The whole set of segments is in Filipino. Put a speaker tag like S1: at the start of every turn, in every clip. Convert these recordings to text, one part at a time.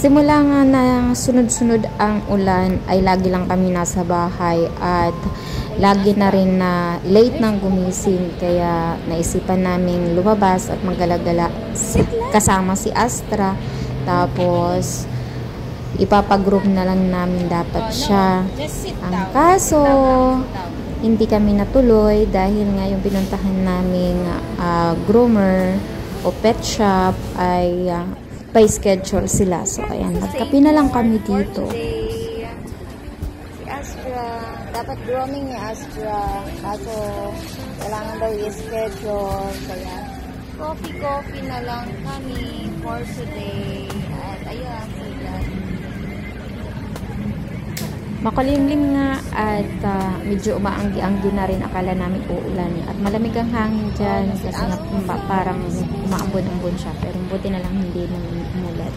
S1: Simula nga na sunod-sunod ang ulan ay lagi lang kami nasa bahay at lagi na rin na late nang gumising kaya naisipan naming lumabas at maggalagala kasama si Astra. Tapos ipapagroup na lang namin dapat siya. Ang kaso hindi kami natuloy dahil nga yung pinuntahan naming groomer o pet shop ay by schedule sila. So, ayan. Nagkape na lang kami dito. Si Astra. Dapat grooming ni Astra. Kaso, kailangan daw i-schedule. Kaya, coffee na lang kami for today. At, ayan. Makulimlim nga at medyo umaanggi-anggi na rin. Akala namin uulan. At malamig ang hangin dyan kasi nga parang umaambon-ambon siya. Pero buti na lang hindi naman umulan.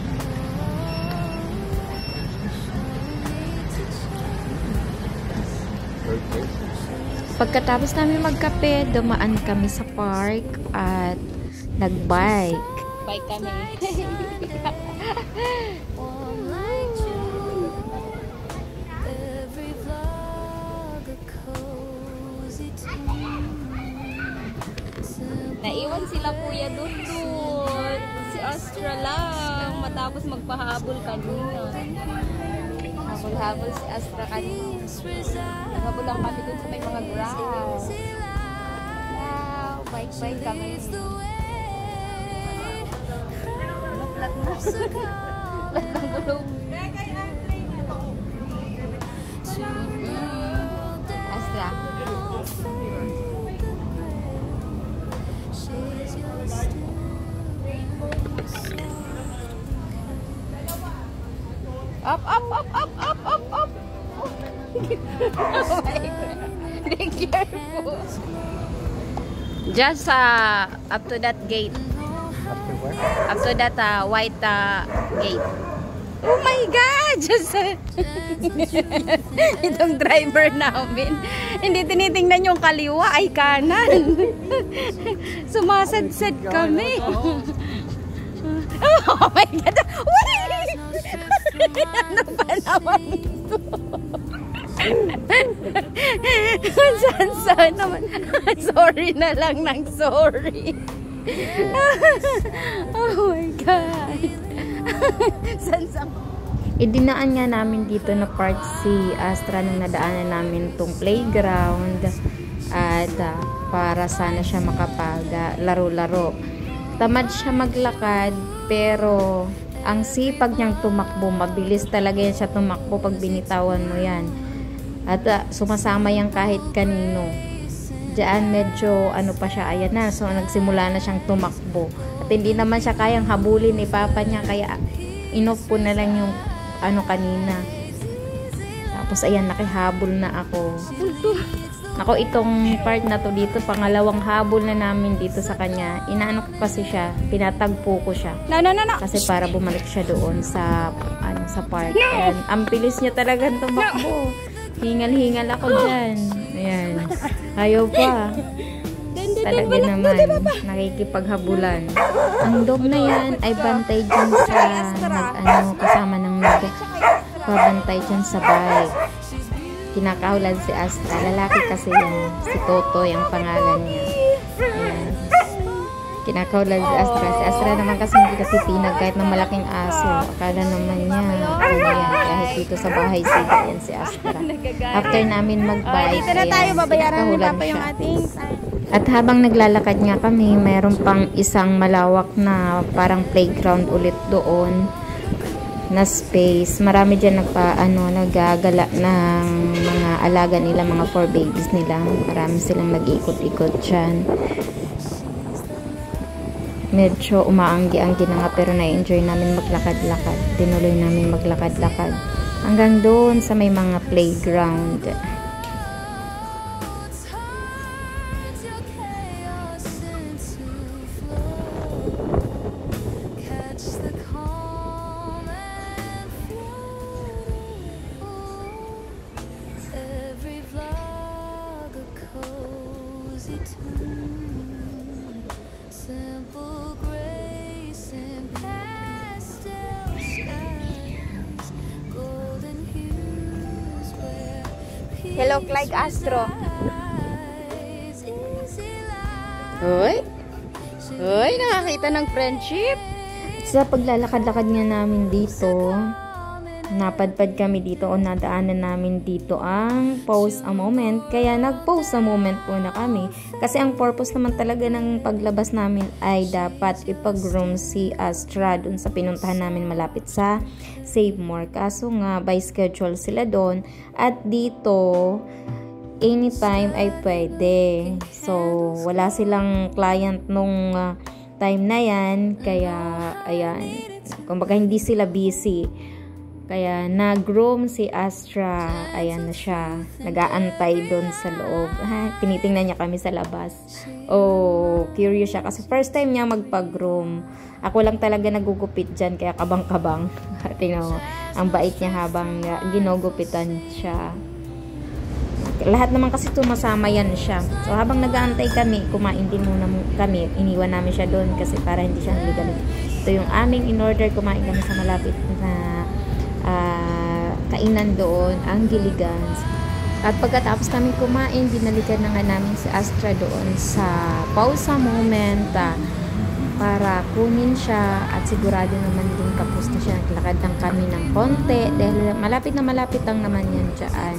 S1: Pagkatapos namin magkape, dumaan kami sa park at nag-bike. Bike kami. Naiwan sila kuya doon. Si Astra lang. Matapos magpahabol kanina. Habol-habol si Astra kanina. Naghabol lang kami doon sa may mga grass. Wow, bike-bike kami. Plat na. Plat ng gulong. Astra. Up, up, up, up, up, up, up. Oh my God. Be careful. Just up to that gate.
S2: Up to where?
S1: Up to that white gate. Oh my God! Just itong driver namin. Hindi tinitingnan yung kaliwa ay kanan. Sumasadsad kami. Oh my God! Wait! Ano ba naman ito? Saan naman? Sorry na lang ng sorry. Oh my God. Saan? Idinaan nga namin dito na part si Astra nung nadaanan namin itong playground at para sana siya makapag laro-laro. Tamad siya maglakad pero ang sipag niyang tumakbo, mabilis talaga yan siya tumakbo pag binitawan mo yan. At sumasama yan kahit kanino. Diyan medyo ano pa siya, ayan na. So nagsimula na siyang tumakbo. At hindi naman siya kayang habulin ni papa niya kaya inoff po na lang yung ano kanina. Tapos ayan, nakihabol na ako. Ako itong part na to dito, pangalawang habol na namin dito sa kanya. Inaano ko kasi siya, pinatagpo ko siya. No. Kasi para bumalik siya doon sa sa park. And ang bilis niya talagang tumakbo. Hingal-hingal ako dyan. Ayan. Ayaw pa. Talaga naman, nakikipaghabulan. Ang dog na yan ay bantay dyan sa kasama ng babantay dyan sa bike. Kinakahulan si Astra. Lalaki kasi yan. Si Toto yung pangalan niya. Ayan. Kinakahulan si Astra. Si Astra naman kasi hindi kasi pinag kahit ng malaking aso. Akala naman niya. Ayan. Kahit dito sa bahay sila yan si Astra. After namin mag-bike,
S3: dito na tayo, babayaran ni Papa yung ating.
S1: At habang naglalakad nga kami, mayroon pang isang malawak na parang playground ulit doon na space. Marami dyan nagagala ng mga alaga nila, mga 4 babies nila. Marami silang nag-ikot-ikot dyan. Medyo umaanggi-anggi na nga pero na-enjoy namin maglakad-lakad. Tinuloy namin maglakad-lakad hanggang doon sa may mga playground.
S4: Simple grace and pastel skies.
S3: Hello, Clyde Astro.
S2: Hoy! Hoy, nakakita ng friendship.
S1: Sa paglalakad-lakad nga namin dito, napadpad kami dito o nadaanan namin dito ang pause a moment. Kaya nag-pause a moment muna kami. Kasi ang purpose naman talaga ng paglabas namin ay dapat ipag-groom si Astra dun sa pinuntahan namin malapit sa Save More. Kaso nga, by schedule sila doon. At dito, anytime ay pwede. So, wala silang client nung time na yan. Kaya, ayan. Kumbaga, hindi sila busy. Kaya, nag-groom si Astra. Ayan na siya. Nag-aantay doon sa loob. Tinitingnan niya kami sa labas. Oh, curious siya. Kasi first time niya magpag-groom. Ako lang talaga nagugupit dyan. Kaya kabang-kabang. Tingnan mo. Ang bait niya habang ginugupitan siya. Lahat naman kasi tumasama yan siya. So, habang nag-aantay kami, kumain din muna kami. Iniwan namin siya doon kasi para hindi siya naligalig. Ito yung aming in-order. Kumain kami sa malapit na kainan doon, ang Gilligan's. At pagkatapos kami kumain, binalikan na nga namin si Astra doon sa pause moment para kunin siya at sigurado naman din tapos na siya. Naglakad lang kami ng konti dahil malapit lang naman yan dyan.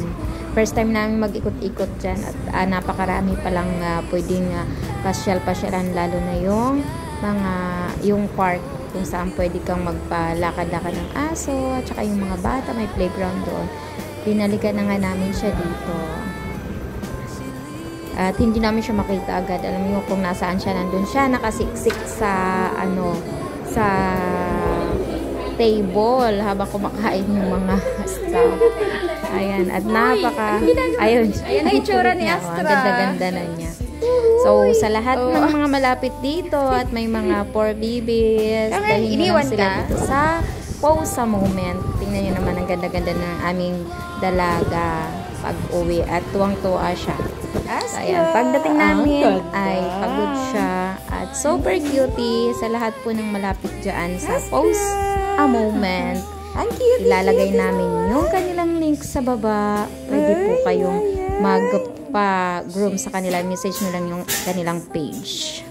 S1: First time namin mag-ikot-ikot dyan at napakarami palang pwedeng pasyal-pasyalan, lalo na yung park kung saan pwede kang magpalakad-lakad ng aso at saka yung mga bata, may playground doon. Binalikan na nga namin siya dito. At hindi namin siya makita agad. Alam niyo kung nasaan siya, nandun siya nakasiksik sa sa table habang kumakain yung mga staff. Ayan, at ayun
S3: Ayan ang itsura ni Astra.
S1: Ang ganda-ganda na niya. So, sa lahat ng mga malapit dito at may mga poor babies, dahil iniwan sila dito sa pause a moment. Tingnan nyo naman ang ganda-ganda ng aming dalaga pag-uwi at tuwang-tuwa siya. So, ayan, pagdating namin ay pagod siya at super cutie. Sa lahat po ng malapit dyan sa pause a moment, ilalagay namin yung kanilang link sa baba. Pwede po kayong magpa-groom sa kanila. Message nyo lang yung kanilang page.